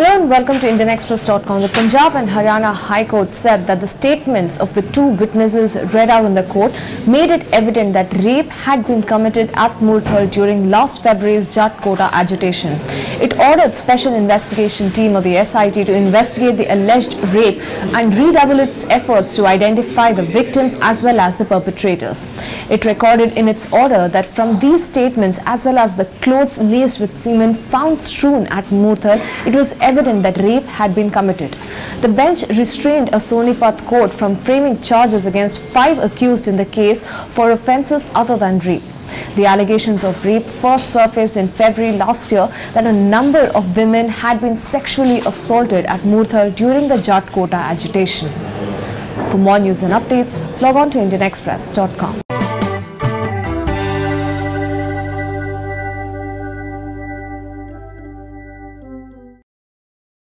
Hello and welcome to IndianExpress.com. The Punjab and Haryana High Court said that the statements of the two witnesses read out in the court made it evident that rape had been committed at Murthal during last February's Jat Kota agitation. It ordered special investigation team of the SIT to investigate the alleged rape and redouble its efforts to identify the victims as well as the perpetrators. It recorded in its order that from these statements as well as the clothes laced with semen found strewn at Murthal, it was evident that rape had been committed. The bench restrained a Sonipat court from framing charges against 5 accused in the case for offences other than rape. The allegations of rape first surfaced in February last year that a number of women had been sexually assaulted at Murthal during the Jat Kota agitation. For more news and updates, log on to IndianExpress.com.